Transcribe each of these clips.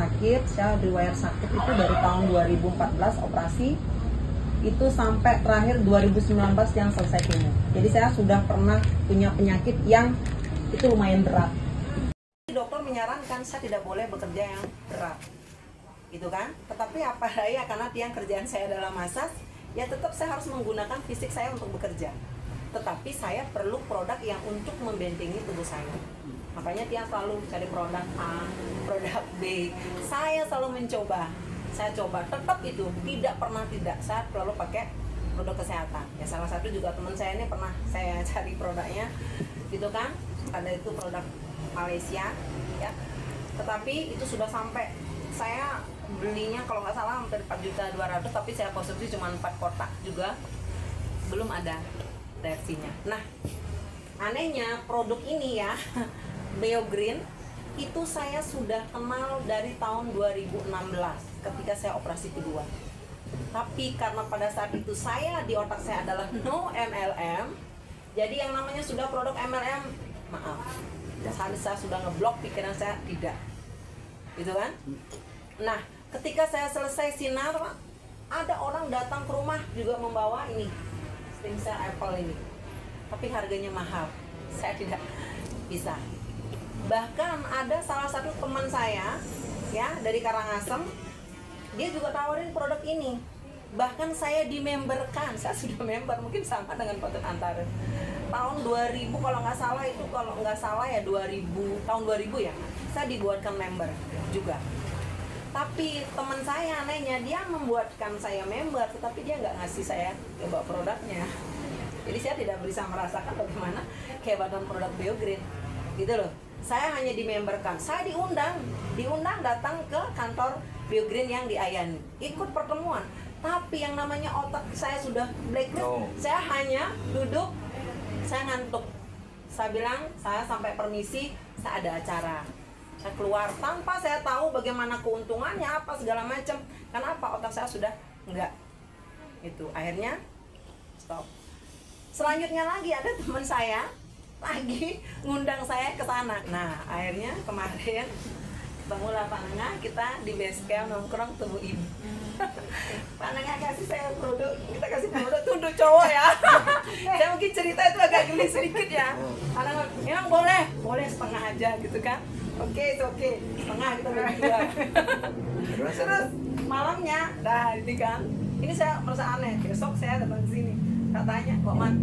sakit, saya riwayat sakit itu dari tahun 2014 operasi itu sampai terakhir 2019 yang selesai kemo. Jadi saya sudah pernah punya penyakit yang itu lumayan berat. Dokter menyarankan saya tidak boleh bekerja yang berat, gitu kan? Tetapi apa daya, karena yang kerjaan saya adalah massage, ya tetap saya harus menggunakan fisik saya untuk bekerja. Tetapi saya perlu produk yang untuk membentengi tubuh saya. Makanya dia selalu cari produk A, produk B. Saya selalu mencoba. Saya coba, tetap itu tidak pernah tidak. Saya selalu pakai produk kesehatan. Ya salah satu juga teman saya ini pernah saya cari produknya, gitu kan? Ada itu produk Malaysia, ya. Tetapi itu sudah sampai saya belinya kalau nggak salah hampir 4.200.000, tapi saya konsumsi cuma 4 kotak juga, belum ada reaksinya. Nah, anehnya produk ini ya, Beogreen itu saya sudah kenal dari tahun 2016 ketika saya operasi kedua. Tapi karena pada saat itu saya di otak saya adalah no MLM, jadi yang namanya sudah produk MLM, maaf, saya sudah ngeblok pikiran saya tidak, gitu kan? Nah, ketika saya selesai sinar, ada orang datang ke rumah juga membawa ini stem cell apple ini, tapi harganya mahal, saya tidak bisa. Bahkan ada salah satu teman saya ya dari Karangasem, dia juga tawarin produk ini. Bahkan saya dimemberkan, saya sudah member, mungkin sama dengan Potet Antara. Tahun 2000 kalau nggak salah itu, kalau nggak salah ya 2000, tahun 2000 ya, saya dibuatkan member juga. Tapi teman saya anehnya, dia membuatkan saya member, tetapi dia nggak ngasih saya coba produknya. Jadi saya tidak bisa merasakan bagaimana kehebatan produk Beogreen, gitu loh. Saya hanya dimemberkan, saya diundang datang ke kantor Beogreen yang di Ayani, ikut pertemuan. Tapi yang namanya otak saya sudah blacklist, saya hanya duduk, saya ngantuk. Saya bilang, saya sampai permisi, saya ada acara. Saya keluar tanpa saya tahu bagaimana keuntungannya, apa segala macam. Kenapa? Otak saya sudah enggak. Itu akhirnya stop. Selanjutnya lagi ada teman saya lagi ngundang saya ke sana. Nah, akhirnya kemarin ketemulah Pak Nengah, kita di base camp nongkrong temu ibu. Pak Nengah kasih saya produk, kita kasih produk tuh untuk cowok ya. Saya mungkin cerita itu agak geli sedikit ya. Karena memang boleh setengah aja gitu kan. Oke, setengah kita bagi dua. Terus malamnya, dah ini kan, ini saya merasa aneh. Besok saya datang ke sini, katanya, kok Man,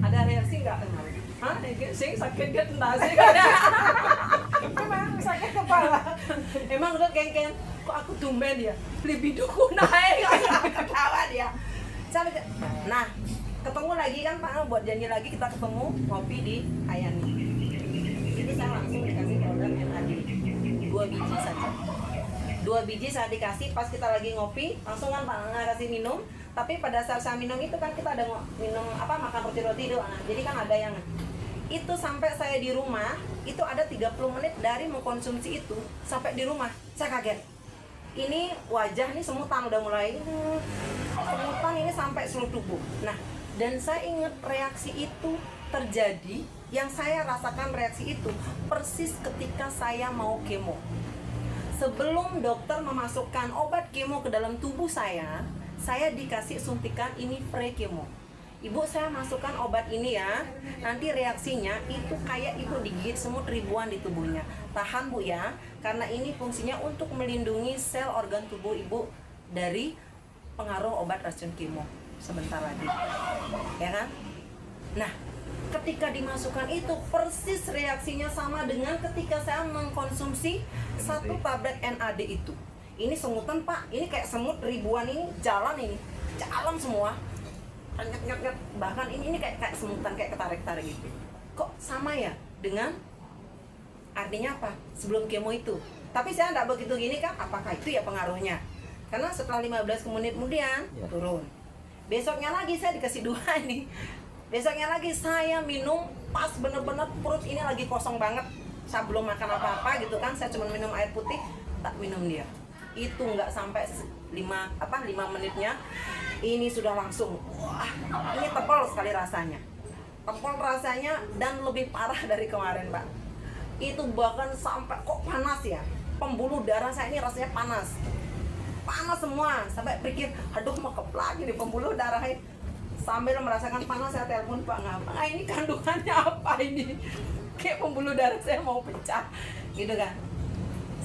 ada reaksi nggak? Hah? Sing sakit dia tendasi kan? Emang sakit kepala. Emang udah kengken. Kok aku tumben ya? Libidoku naik. Ketawa dia. Nah, ketemu lagi kan Pak, buat janji lagi kita ketemu ngopi di Ayani. Itu saya langsung dikasih produk NAD 2 biji saja. 2 biji saya dikasih pas kita lagi ngopi, langsung kan Pak Nengah kasih minum. Tapi pada saat saya minum itu kan kita ada minum apa, makan roti-roti itu. Nah, jadi kan ada yang itu sampai saya di rumah itu ada 30 menit dari mengkonsumsi itu sampai di rumah saya kaget. Ini wajah nih semutan udah mulai semutan ini sampai seluruh tubuh. Nah, dan saya ingat reaksi itu terjadi, yang saya rasakan reaksi itu persis ketika saya mau kemo. Sebelum dokter memasukkan obat kemo ke dalam tubuh saya dikasih suntikan ini pre-kemo. Ibu, saya masukkan obat ini ya, nanti reaksinya itu kayak ibu digigit semut ribuan di tubuhnya. Tahan Bu ya, karena ini fungsinya untuk melindungi sel organ tubuh ibu dari pengaruh obat racun kemo sebentar lagi, ya kan? Nah, ketika dimasukkan itu persis reaksinya sama dengan ketika saya mengkonsumsi 1 tablet NAD itu. Ini semutan Pak, ini kayak semut ribuan ini jalan semua. Nyet, bahkan ini kayak semutan, kayak ketarik-tarik gitu. Kok sama ya dengan artinya apa? Sebelum kemo itu. Tapi saya nggak begitu gini kan, apakah itu ya pengaruhnya? Karena setelah 15 menit kemudian turun. Besoknya lagi saya dikasih 2 ini. Besoknya lagi saya minum pas bener-bener perut ini lagi kosong banget. Saya belum makan apa-apa gitu kan, saya cuma minum air putih, tak minum dia. Itu nggak sampai 5 menitnya ini sudah langsung, wah, ini tebal sekali rasanya, dan lebih parah dari kemarin Pak. Itu bahkan sampai kok panas ya, pembuluh darah saya ini rasanya panas semua, sampai pikir aduh mau keplak ini pembuluh darah ini. Sambil merasakan panas saya telepon Pak Ngapa, ini kandungannya apa ini, kayak pembuluh darah saya mau pecah gitu kan.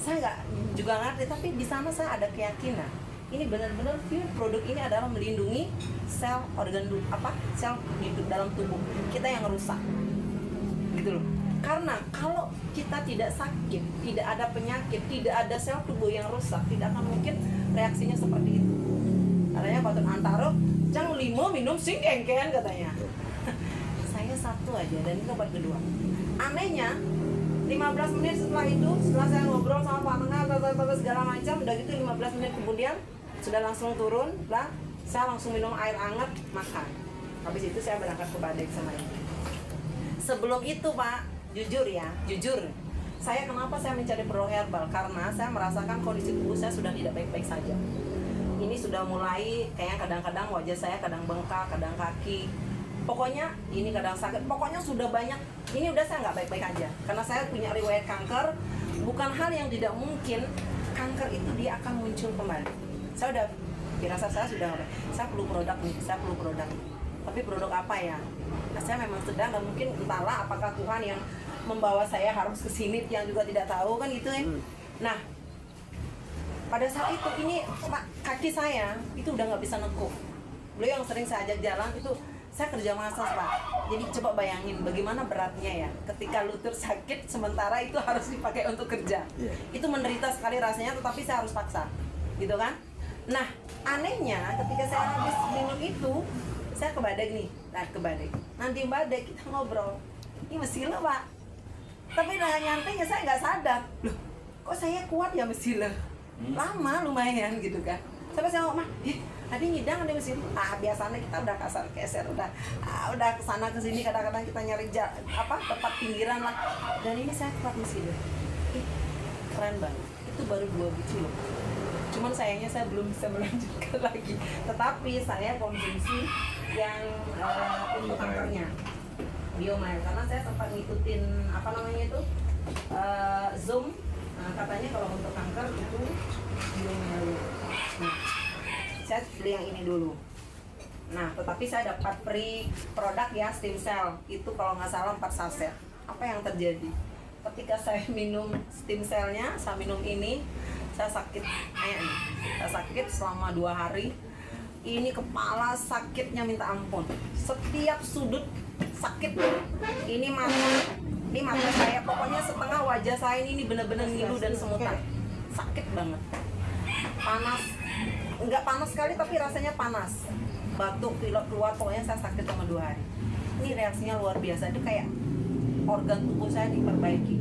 Saya nggak juga ngerti, tapi di sana saya ada keyakinan ini benar-benar produk ini adalah melindungi sel organ sel di dalam tubuh kita yang rusak gitu loh. Karena kalau kita tidak sakit, tidak ada penyakit, tidak ada sel tubuh yang rusak, tidak akan mungkin reaksinya seperti itu. Katanya Pak Antaro jangan 5 minum singkengken katanya. Saya 1 aja dan itu obat kedua. Anehnya 15 menit setelah itu, setelah saya ngobrol sama Pak Tengah segala macam, udah gitu 15 menit kemudian sudah langsung turun lah. Saya langsung minum air hangat, makan. Habis itu saya berangkat ke Badek sama ini. Sebelum itu Pak, jujur, saya kenapa saya mencari produk herbal? Karena saya merasakan kondisi tubuh saya sudah tidak baik-baik saja. Ini sudah mulai kayak kadang-kadang wajah saya kadang bengkak, kadang kaki. Pokoknya ini kadang sakit. Pokoknya sudah banyak. Ini udah saya nggak baik-baik aja. Karena saya punya riwayat kanker. Bukan hal yang tidak mungkin kanker itu dia akan muncul kembali. Saya udah dirasa saya sudah nggak baik. Saya perlu produk nih. Tapi produk apa ya? Nah, saya memang sedang dan mungkin entahlah apakah Tuhan yang membawa saya harus ke sini yang juga tidak tahu kan gitu ya. Nah, pada saat itu ini kaki saya itu udah nggak bisa nekuk. Beliau yang sering saya ajak jalan itu saya kerja massage Pak. Jadi coba bayangin bagaimana beratnya ya ketika lutut sakit sementara itu harus dipakai untuk kerja. Itu menderita sekali rasanya, tetapi saya harus paksa, gitu kan? Nah anehnya ketika saya habis minum itu saya ke Badek nih, nanti Badek kita ngobrol. Ini mesila Pak. Tapi dengan nyantainya saya nggak sadar, loh kok saya kuat ya mesila. Lama lumayan gitu kan. Sampai saya ngomong, tadi ngidang ada mesin. Biasanya kita udah kasar keser, udah kesana kesini kadang-kadang kita nyari tempat pinggiran lah. Dan ini saya kuat mesin. Keren banget. Itu baru 2 biji loh. Cuman sayangnya saya belum bisa melanjutkan lagi. Tetapi saya konsumsi yang untuk kankernya, Biomile, karena saya sempat ngikutin Zoom. Katanya kalau untuk kanker itu Biomile. Nah, saya beli yang ini dulu. Nah, tetapi saya dapat free produk ya, stem cell. Itu kalau nggak salah 4 saset. Apa yang terjadi? Ketika saya minum stem cellnya, saya minum ini, saya sakit saya sakit selama 2 hari. Ini kepala sakitnya minta ampun. Setiap sudut sakit. Ini mata saya, pokoknya setengah wajah saya ini benar-benar ngilu dan semutan. Sakit banget. Panas. Enggak panas sekali tapi rasanya panas. Batuk, pilek keluar, pokoknya saya sakit selama 2 hari. Ini reaksinya luar biasa. Itu kayak organ tubuh saya diperbaiki.